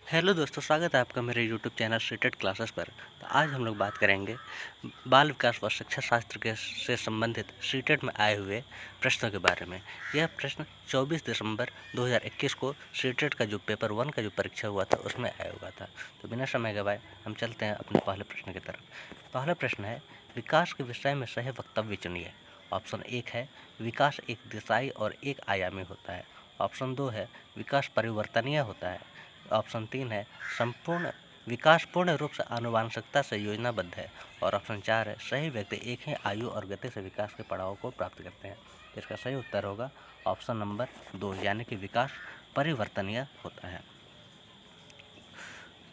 Hello दोस्तों, स्वागत है आपका मेरे यूट्यूब चैनल सीटेट क्लासेस पर। तो आज हम लोग बात करेंगे बाल विकास व शिक्षा शास्त्र के से संबंधित सीटेट में आए हुए प्रश्नों के बारे में। यह प्रश्न 24 दिसंबर 2021 को सीटेट का जो पेपर 1 का जो परीक्षा हुआ था उसमें आया हुआ था। तो बिना समय गवाए हम चलते हैं अपने पहले प्रश्न की तरफ। पहला प्रश्न है, विकास के विषय में सही वक्तव्य चुनिए। ऑप्शन 1 है, विकास एक दिशाई और एक आयामी होता है। ऑप्शन 2 है, विकास परिवर्तनीय होता है। ऑप्शन 3 है, संपूर्ण विकास पूर्ण रूप से आनुवांशिकता से योजनाबद्ध है। और ऑप्शन 4 है, सही व्यक्ति एक ही आयु और गति से विकास के पड़ाव को प्राप्त करते हैं। इसका सही उत्तर होगा ऑप्शन नंबर 2, यानी कि विकास परिवर्तनीय होता है।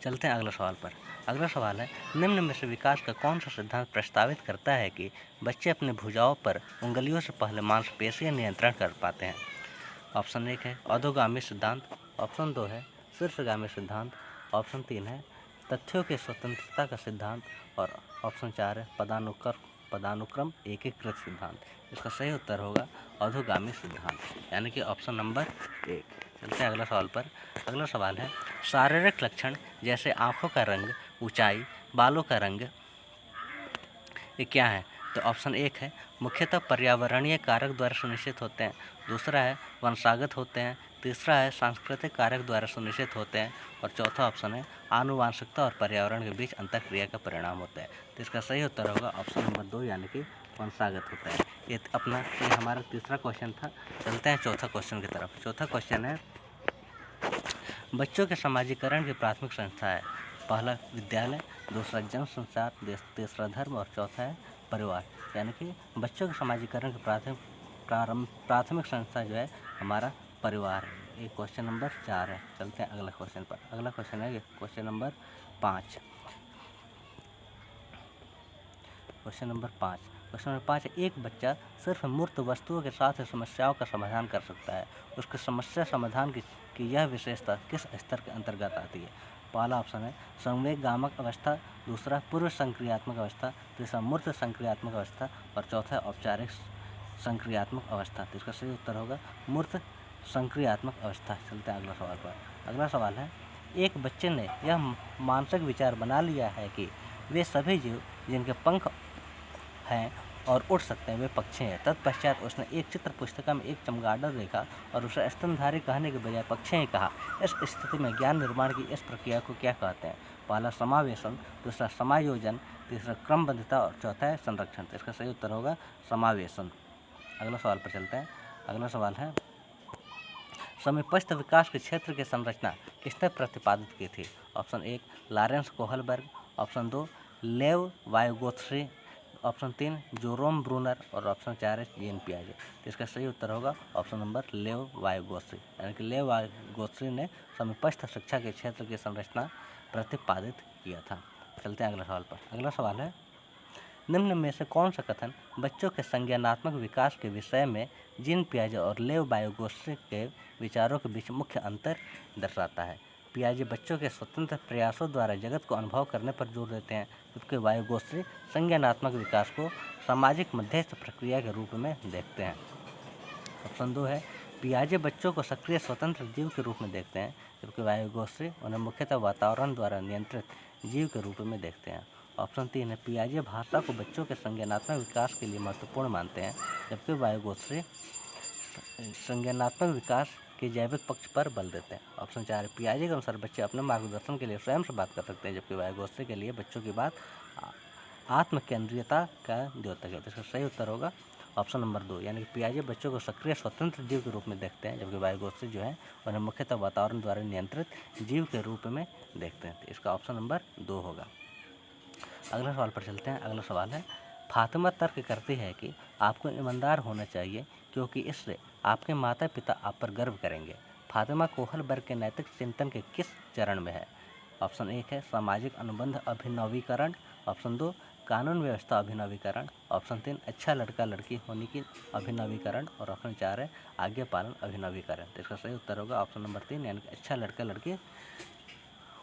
चलते हैं अगले सवाल पर। अगला सवाल है, निम्न में से विकास का कौन सा सिद्धांत प्रस्तावित करता है कि बच्चे अपनी भुजाओं पर उंगलियों से पहले मांसपेशियां नियंत्रण कर पाते हैं। ऑप्शन 1 है अधोगामी सिद्धांत। ऑप्शन 2 है शीर्षगामी सिद्धांत। ऑप्शन 3 है तथ्यों की स्वतंत्रता का सिद्धांत। और ऑप्शन 4 है पदानुक्रम एकीकृत सिद्धांत। इसका सही उत्तर होगा अधोगामी सिद्धांत, यानी कि ऑप्शन नंबर 1। चलते हैं अगला सवाल पर। अगला सवाल है, शारीरिक लक्षण जैसे आँखों का रंग, ऊंचाई, बालों का रंग ये क्या है? तो ऑप्शन 1 है मुख्यतः पर्यावरणीय कारक द्वारा सुनिश्चित होते हैं। दूसरा है वंशागत होते हैं। तीसरा है सांस्कृतिक कारक द्वारा सुनिश्चित होते हैं। और चौथा ऑप्शन है आनुवांशिकता और पर्यावरण के बीच अंतःक्रिया का परिणाम होता है। तो इसका सही उत्तर होगा ऑप्शन नंबर 2, यानी कि वंशागत होता है। ये हमारा तीसरा क्वेश्चन था। चलते हैं चौथा क्वेश्चन की तरफ। चौथा क्वेश्चन है, बच्चों के समाजीकरण की प्राथमिक संस्था है। पहला विद्यालय, दूसरा जन संचार, तीसरा धर्म और चौथा है परिवार। यानी कि बच्चों के समाजीकरण की प्राथमिक संस्था जो है हमारा परिवार है। ये क्वेश्चन नंबर 4 है। चलते हैं अगला क्वेश्चन पर। अगला क्वेश्चन है क्वेश्चन नंबर 5। क्वेश्चन नंबर 5 एक बच्चा सिर्फ मूर्त वस्तुओं के साथ ही समस्याओं का समाधान कर सकता है। उसकी समस्या समाधान की यह विशेषता किस स्तर के अंतर्गत आती है? पहला ऑप्शन है संवेगात्मक अवस्था, दूसरा पूर्व संक्रियात्मक अवस्था, तीसरा मूर्त संक्रियात्मक अवस्था और चौथा औपचारिक संक्रियात्मक अवस्था। तो इसका सही उत्तर होगा मूर्त संक्रियात्मक अवस्था। चलते हैं अगला सवाल पर। अगला सवाल है, एक बच्चे ने यह मानसिक विचार बना लिया है कि वे सभी जीव जिनके पंख हैं और उड़ सकते हैं वे पक्षी हैं। तत्पश्चात उसने एक चित्र पुस्तिका में एक चमगादड़ देखा और उसे स्तनधारी कहने के बजाय पक्षी ही कहा। इस स्थिति में ज्ञान निर्माण की इस प्रक्रिया को क्या कहते हैं? पहला समावेशन, दूसरा समायोजन, तीसरा क्रमबद्धता और चौथा है संरक्षण। तो इसका सही उत्तर होगा समावेशन। अगला सवाल पर चलते हैं। अगला सवाल है, समीपस्थ विकास के क्षेत्र की संरचना किसने प्रतिपादित की थी? Option 1 Lawrence Kohlberg, option 2 Lev Vygotsky, option 3 Jerome Bruner और ऑप्शन 4 है जीन पियाजे। तो इसका सही उत्तर होगा ऑप्शन नंबर लेव वाइगोत्स्की, यानी कि लेव वाइगोत्स्की ने समीपस्थ शिक्षा के क्षेत्र की संरचना प्रतिपादित किया था। चलते हैं अगला सवाल पर। अगला सवाल है, निम्न में से कौन सा कथन बच्चों के संज्ञानात्मक विकास के विषय में जीन पियाजे और लेव वाइगोत्स्की के विचारों के बीच मुख्य अंतर दर्शाता है? पियाजे बच्चों के स्वतंत्र प्रयासों द्वारा जगत को अनुभव करने पर जोर देते हैं, जबकि वाइगोत्स्की संज्ञानात्मक विकास को सामाजिक मध्यस्थ प्रक्रिया के रूप में देखते हैं। ऑप्शन 2 है पियाजे बच्चों को सक्रिय स्वतंत्र जीव के रूप में देखते हैं, जबकि वाइगोत्स्की उन्हें मुख्यतः वातावरण द्वारा नियंत्रित जीव के रूप में देखते हैं। ऑप्शन 3 है पियाजे भाषा को बच्चों के संज्ञानात्मक विकास के लिए महत्वपूर्ण मानते हैं, जबकि वाइगोत्स्की संज्ञानात्मक विकास के जैविक पक्ष पर बल देते हैं। ऑप्शन 4 है पियाजे के अनुसार बच्चे अपने मार्गदर्शन के लिए स्वयं से बात कर सकते हैं, जबकि वाइगोत्स्की के लिए बच्चों की बात आत्म केंद्रीयता का द्योतक है। इसका सही उत्तर होगा ऑप्शन नंबर 2, यानी कि पियाजे बच्चों को सक्रिय स्वतंत्र जीव के रूप में देखते हैं, जबकि वाइगोत्स्की जो है उन्हें मुख्यतः वातावरण द्वारा नियंत्रित जीव के रूप में देखते हैं। तो इसका ऑप्शन नंबर 2 होगा। अगला सवाल पर चलते हैं। अगला सवाल है, फातिमा तर्क करती है कि आपको ईमानदार होना चाहिए क्योंकि इससे आपके माता पिता आप पर गर्व करेंगे। फातिमा कोहलबर्ग के नैतिक चिंतन के किस चरण में है? ऑप्शन 1 है सामाजिक अनुबंध अभिनवीकरण, ऑप्शन 2 कानून व्यवस्था अभिनवीकरण, ऑप्शन 3 अच्छा लड़का लड़की होने की अभिनवीकरण और ऑप्शन 4 है आज्ञा पालन अभिनवीकरण। तो इसका सही उत्तर होगा ऑप्शन नंबर 3, यानी कि अच्छा लड़का लड़की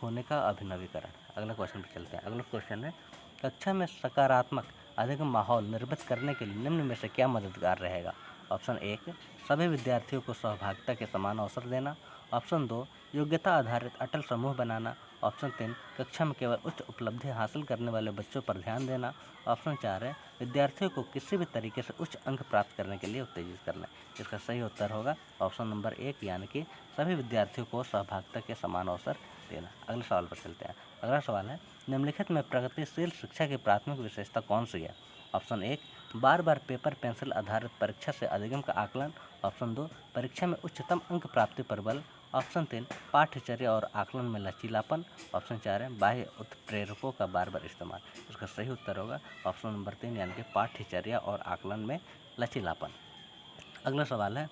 होने का अभिनवीकरण। अगला क्वेश्चन पर चलते हैं। अगला क्वेश्चन है, कक्षा में सकारात्मक अधिक माहौल निर्मित करने के लिए निम्न में से क्या मददगार रहेगा? ऑप्शन 1 सभी विद्यार्थियों को सहभागिता के समान अवसर देना। ऑप्शन 2 योग्यता आधारित अटल समूह बनाना। ऑप्शन 3 कक्षा में केवल उच्च उपलब्धि हासिल करने वाले बच्चों पर ध्यान देना। ऑप्शन 4 है विद्यार्थियों को किसी भी तरीके से उच्च अंक प्राप्त करने के लिए उत्तेजित करना। इसका सही उत्तर होगा ऑप्शन नंबर 1 यानी कि सभी विद्यार्थियों को सहभागिता के समान अवसर देना। अगले सवाल पर चलते हैं। अगला सवाल है निम्नलिखित में प्रगतिशील शिक्षा की प्राथमिक विशेषता कौन सी है। ऑप्शन 1 बार बार पेपर पेंसिल आधारित परीक्षा से अधिगम का आकलन। ऑप्शन 2 परीक्षा में उच्चतम अंक प्राप्ति पर बल। ऑप्शन 3 पाठ्यचर्या और आकलन में लचीलापन। ऑप्शन 4 है बाह्य उत्प्रेरकों का बार बार इस्तेमाल। इसका सही उत्तर होगा ऑप्शन नंबर 3 यानी कि पाठ्यचर्या और आकलन में लचीलापन। अगला सवाल है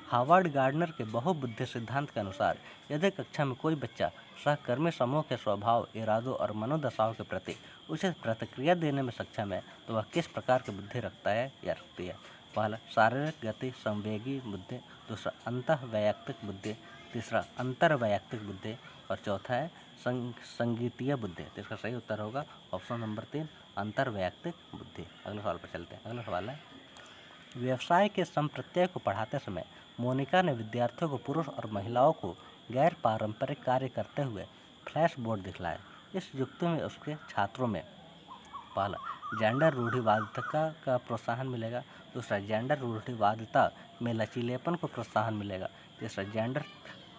हार्वर्ड गार्डनर के बहुबुद्धि सिद्धांत के अनुसार यदि कक्षा में कोई बच्चा सहकर्मी समूह के स्वभाव, इरादों और मनोदशाओं के प्रति उचित प्रतिक्रिया देने में सक्षम है तो वह किस प्रकार की बुद्धि रखता है या रखती है। पहला शारीरिक गति संवेगी बुद्धि, दूसरा अंतःवैयक्तिक बुद्धि, तीसरा अंतर्वैयक्तिक बुद्धि और चौथा है संगीतीय बुद्धि। तो इसका सही उत्तर होगा ऑप्शन नंबर 3 अंतर्वैयक्तिक बुद्धि। अगले सवाल पर चलते हैं। अगला सवाल है व्यवसाय के संप्रत्यय को पढ़ाते समय मोनिका ने विद्यार्थियों को पुरुष और महिलाओं को गैर पारंपरिक कार्य करते हुए फ्लैश बोर्ड दिखलाया। इस युक्ति में उसके छात्रों में पहला जेंडर रूढ़िवादिता का प्रोत्साहन मिलेगा, दूसरा जेंडर रूढ़िवादिता में लचीलेपन को प्रोत्साहन मिलेगा, तीसरा जेंडर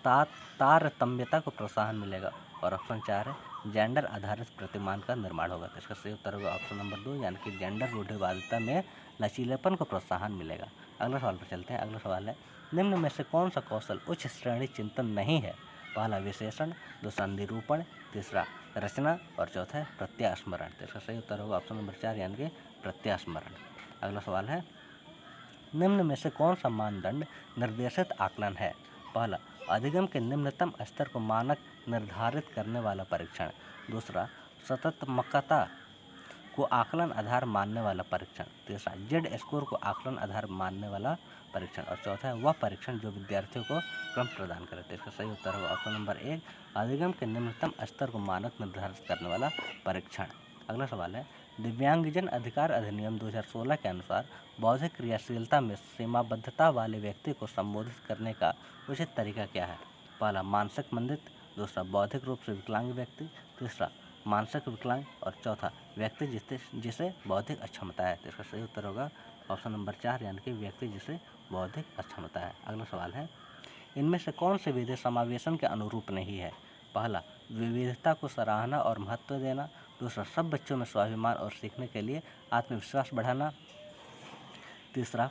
तारतम्यता को प्रोत्साहन मिलेगा और ऑप्शन 4 है जेंडर आधारित प्रतिमान का निर्माण होगा। तो इसका सही उत्तर होगा ऑप्शन नंबर 2 यानी कि जेंडर रूढ़िवादिता में लचीलेपन को प्रोत्साहन मिलेगा। अगला सवाल पर चलते हैं। अगला सवाल है निम्न में से कौन सा कौशल उच्च श्रेणी चिंतन नहीं है। पहला विशेषण, दूसरा निरूपण, तीसरा रचना और चौथा है प्रत्यास्मरण। तो इसका सही उत्तर होगा ऑप्शन नंबर 4 यानी कि प्रत्यास्मरण। अगला सवाल है निम्न में से कौन सा मानदंड निर्देशित आकलन है। पहला अधिगम के निम्नतम स्तर को मानक निर्धारित करने वाला परीक्षण, दूसरा सततमकता को आकलन आधार मानने वाला परीक्षण, तीसरा जेड स्कोर को आकलन आधार मानने वाला परीक्षण और चौथा है वह परीक्षण जो विद्यार्थियों को क्रम प्रदान करे। तो इसका सही उत्तर होगा ऑप्शन नंबर 1 अधिगम के निम्नतम स्तर को मानक निर्धारित करने वाला परीक्षण। अगला सवाल है दिव्यांगजन अधिकार अधिनियम 2016 के अनुसार बौद्धिक क्रियाशीलता में सीमाबद्धता वाले व्यक्ति को संबोधित करने का उचित तरीका क्या है। पहला मानसिक मंदित, दूसरा बौद्धिक रूप से विकलांग व्यक्ति, तीसरा मानसिक विकलांग और चौथा व्यक्ति जिसे बौद्धिक अक्षमता है। तो इसका सही उत्तर होगा ऑप्शन नंबर 4 यानी कि व्यक्ति जिसे बौद्धिक अक्षमता है। अगला सवाल है इनमें से कौन सी विधि समावेशन के अनुरूप नहीं है। पहला विविधता को सराहना और महत्व देना, दूसरा सब बच्चों में स्वाभिमान और सीखने के लिए आत्मविश्वास बढ़ाना, तीसरा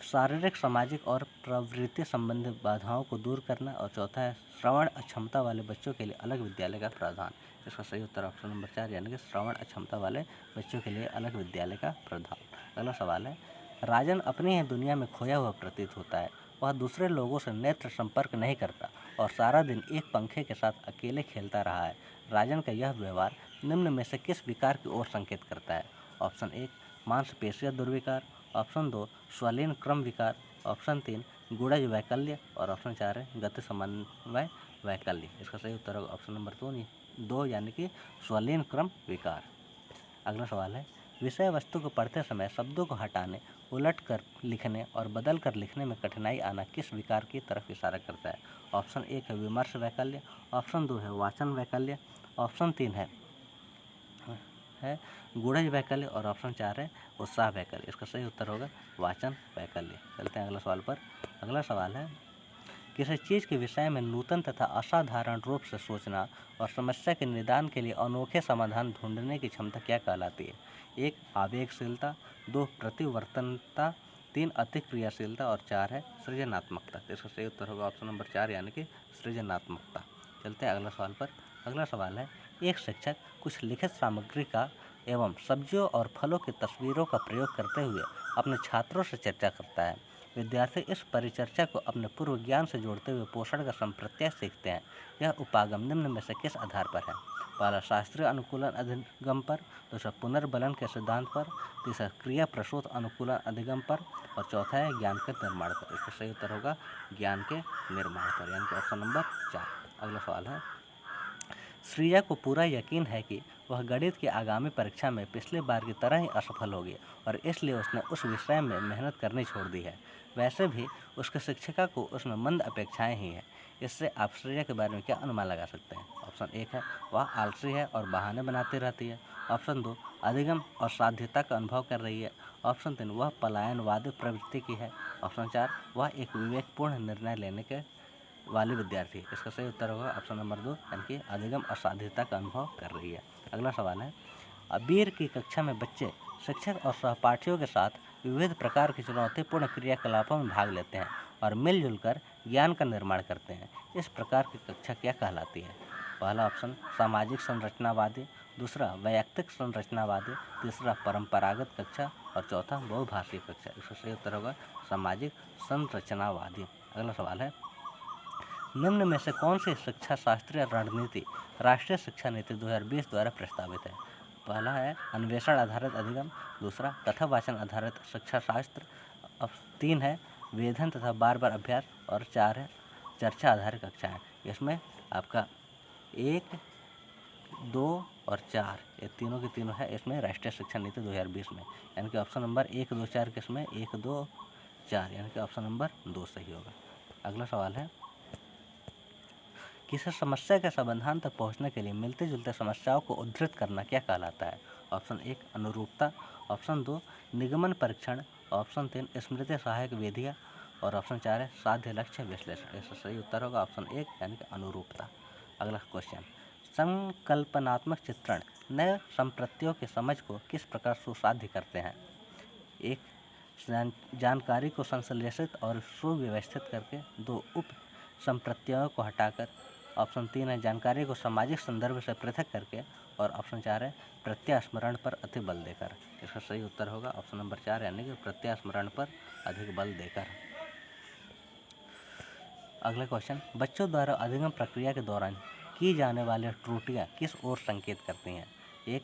शारीरिक सामाजिक और प्रवृत्ति संबंधी बाधाओं को दूर करना और चौथा है श्रवण अक्षमता वाले बच्चों के लिए अलग विद्यालय का प्रावधान। इसका सही उत्तर ऑप्शन नंबर 4 यानी कि श्रवण अक्षमता वाले बच्चों के लिए अलग विद्यालय का प्रावधान। अगला सवाल है राजन अपनी ही दुनिया में खोया हुआ प्रतीत होता है। वह दूसरे लोगों से नेत्र संपर्क नहीं करता और सारा दिन एक पंखे के साथ अकेले खेलता रहा है। राजन का यह व्यवहार निम्न में से किस विकार की ओर संकेत करता है। ऑप्शन 1 मांसपेशिया दुर्विकार, ऑप्शन 2 स्वलीन क्रम विकार, ऑप्शन 3 गुड़ज वैकल्य और ऑप्शन 4 है गति समन्वय वैकल्य। इसका सही उत्तर होगा ऑप्शन नंबर 2 यानी कि स्वलीन क्रम विकार। अगला सवाल है विषय वस्तु को पढ़ते समय शब्दों को हटाने, उलट कर लिखने और बदल कर लिखने में कठिनाई आना किस विकार की तरफ इशारा करता है। ऑप्शन 1 है विमर्श वैकल्य, ऑप्शन 2 है वाचन वैकल्य, ऑप्शन 3 है गुणज वैकल्य और ऑप्शन 4 है उत्साह वैकल्य। इसका सही उत्तर होगा वाचन वैकल्य। चलते हैं अगला सवाल पर। अगला सवाल है किसी चीज़ के विषय में नूतन तथा असाधारण रूप से सोचना और समस्या के निदान के लिए अनोखे समाधान ढूंढने की क्षमता क्या कहलाती है। 1 आवेगशीलता, 2 प्रतिवर्तनता, 3 अतिक्रियाशीलता और 4 है सृजनात्मकता। तो इसका सही उत्तर होगा ऑप्शन नंबर 4 यानी कि सृजनात्मकता। चलते हैं अगला सवाल पर। अगला सवाल है एक शिक्षक कुछ लिखित सामग्री का एवं सब्जियों और फलों की तस्वीरों का प्रयोग करते हुए अपने छात्रों से चर्चा करता है। विद्यार्थी इस परिचर्चा को अपने पूर्व ज्ञान से जोड़ते हुए पोषण का संप्रत्यय सीखते हैं। यह उपागम निम्न में से किस आधार पर है। पहला शास्त्रीय अनुकूलन अधिगम पर, दूसरा पुनर्बलन के सिद्धांत पर, तीसरा क्रिया प्रसूत अनुकूलन अधिगम पर और चौथा है ज्ञान के निर्माण पर। इसका सही उत्तर होगा ज्ञान के निर्माण पर यानी कि ऑप्शन नंबर 4। अगला सवाल है श्रिया को पूरा यकीन है कि वह गणित की आगामी परीक्षा में पिछली बार की तरह ही असफल होगी और इसलिए उसने उस विषय में मेहनत करनी छोड़ दी है। वैसे भी उसके शिक्षिका को उसमें मंद अपेक्षाएं ही हैं। इससे आप श्रेया के बारे में क्या अनुमान लगा सकते हैं? ऑप्शन 1 है वह आलसी है और बहाने बनाती रहती है। ऑप्शन 2 अधिगम और साध्यता का अनुभव कर रही है। ऑप्शन 3 वह पलायनवादी प्रवृत्ति की है। ऑप्शन 4 वह एक विवेकपूर्ण निर्णय लेने के वाली विद्यार्थी। इसका सही उत्तर होगा ऑप्शन नंबर 2 यानी कि अधिगम और साध्यता का अनुभव कर रही है। अगला सवाल है अबीर की कक्षा में बच्चे शिक्षक और सहपाठियों के साथ विविध प्रकार की चुनौतीपूर्ण क्रियाकलापों में भाग लेते हैं और मिलजुल कर ज्ञान का निर्माण करते हैं। इस प्रकार की कक्षा क्या कहलाती है? पहला ऑप्शन सामाजिक संरचनावादी, दूसरा वैयक्तिक संरचनावादी, तीसरा परंपरागत कक्षा और चौथा बहुभाषीय कक्षा। इसका सही उत्तर होगा सामाजिक संरचनावादी। अगला सवाल है निम्न में से कौन सी शिक्षा शास्त्रीय रणनीति राष्ट्रीय शिक्षा नीति 2020 द्वारा प्रस्तावित है? पहला है अन्वेषण आधारित अधिगम, दूसरा कथावाचन आधारित शिक्षा शास्त्र, अब 3 है वेधन तथा बार बार अभ्यास और 4 है चर्चा आधारित कक्षाएं। इसमें आपका 1, 2 और 4 ये तीनों की तीनों है इसमें राष्ट्रीय शिक्षा नीति 2020 में, यानी कि ऑप्शन नंबर 1, 2, 4 किसमें 1, 2, 4 यानी कि ऑप्शन नंबर 2 सही होगा। अगला सवाल है किसी समस्या के समाधान तक पहुंचने के लिए मिलते जुलते समस्याओं को उद्धृत करना क्या कहलाता है? ऑप्शन 1 अनुरूपता, ऑप्शन 2 निगमन परीक्षण, ऑप्शन 3 स्मृति सहायक विधियाँ और ऑप्शन 4 है साध्य लक्ष्य विश्लेषण। इसका सही उत्तर होगा ऑप्शन 1 यानी कि अनुरूपता। अगला क्वेश्चन संकल्पनात्मक चित्रण नए संप्रत्तियों की समझ को किस प्रकार सुसाध्य करते हैं? 1 जानकारी को संश्लेषित और सुव्यवस्थित करके, 2 उप संप्रत्तियों को हटाकर, ऑप्शन 3 है जानकारी को सामाजिक संदर्भ से पृथक करके और ऑप्शन 4 है प्रत्यास्मरण पर अधिक बल देकर। इसका सही उत्तर होगा ऑप्शन नंबर 4 यानी कि प्रत्यास्मरण पर अधिक बल देकर। अगला क्वेश्चन बच्चों द्वारा अधिगम प्रक्रिया के दौरान की जाने वाली त्रुटियां किस ओर संकेत करती हैं? 1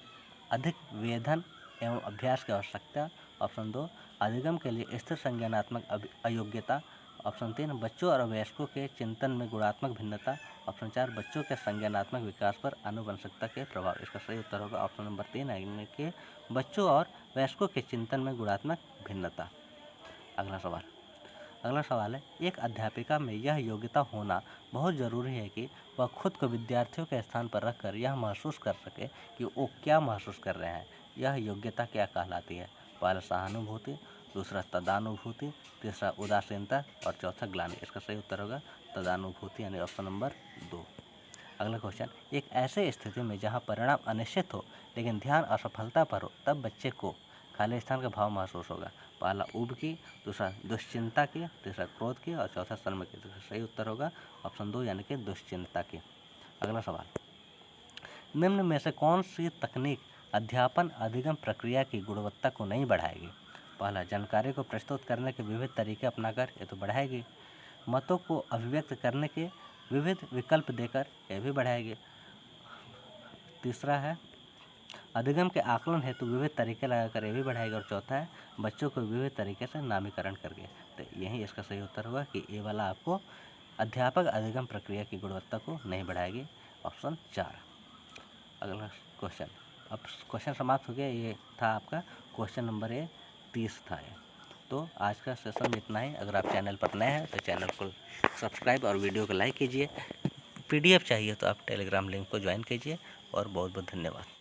अधिक वेधन एवं अभ्यास की आवश्यकता, ऑप्शन 2 अधिगम के लिए स्थिर संज्ञानात्मक अयोग्यता, ऑप्शन 3 बच्चों और वयस्कों के चिंतन में गुणात्मक भिन्नता, ऑप्शन 4 बच्चों के संज्ञानात्मक विकास पर आनुवंशिकता के प्रभाव। इसका सही उत्तर होगा ऑप्शन नंबर 3 यानी कि बच्चों और वयस्कों के चिंतन में गुणात्मक भिन्नता। अगला सवाल है एक अध्यापिका में यह योग्यता होना बहुत ज़रूरी है कि वह खुद को विद्यार्थियों के स्थान पर रखकर यह महसूस कर सके कि वो क्या महसूस कर रहे हैं। यह योग्यता क्या कहलाती है? पहला सहानुभूति, दूसरा तदानुभूति, तीसरा उदासीनता और चौथा ग्लानि। इसका सही उत्तर होगा तदानुभूति यानी ऑप्शन नंबर 2। अगला क्वेश्चन एक ऐसे स्थिति में जहां परिणाम अनिश्चित हो लेकिन ध्यान असफलता पर हो तब बच्चे को खाली स्थान का भाव महसूस होगा। पहला ऊब की, दूसरा दुश्चिंता की, तीसरा क्रोध की और चौथा शर्म की। तो सही उत्तर होगा ऑप्शन 2 यानी कि दुश्चिंता की। अगला सवाल निम्न में से कौन सी तकनीक अध्यापन अधिगम प्रक्रिया की गुणवत्ता को नहीं बढ़ाएगी? पहला जानकारी को प्रस्तुत करने के विविध तरीके अपनाकर, ये तो बढ़ाएगी। मतों को अभिव्यक्त करने के विविध विकल्प देकर, यह भी बढ़ाएगी। तीसरा है अधिगम के आकलन हेतु विविध तरीके लगाकर, ये भी बढ़ाएगा। और चौथा है बच्चों को विविध तरीके से नामीकरण करके। तो यही इसका सही उत्तर होगा कि ये वाला आपको अध्यापक अधिगम प्रक्रिया की गुणवत्ता को नहीं बढ़ाएगी, ऑप्शन 4। अगला क्वेश्चन, अब क्वेश्चन समाप्त हो गया। ये था आपका क्वेश्चन नंबर 30 था ये। तो आज का सेशन में इतना ही। अगर आप चैनल पर नए हैं तो चैनल को सब्सक्राइब और वीडियो को लाइक कीजिए। PDF चाहिए तो आप टेलीग्राम लिंक को ज्वाइन कीजिए और बहुत बहुत धन्यवाद।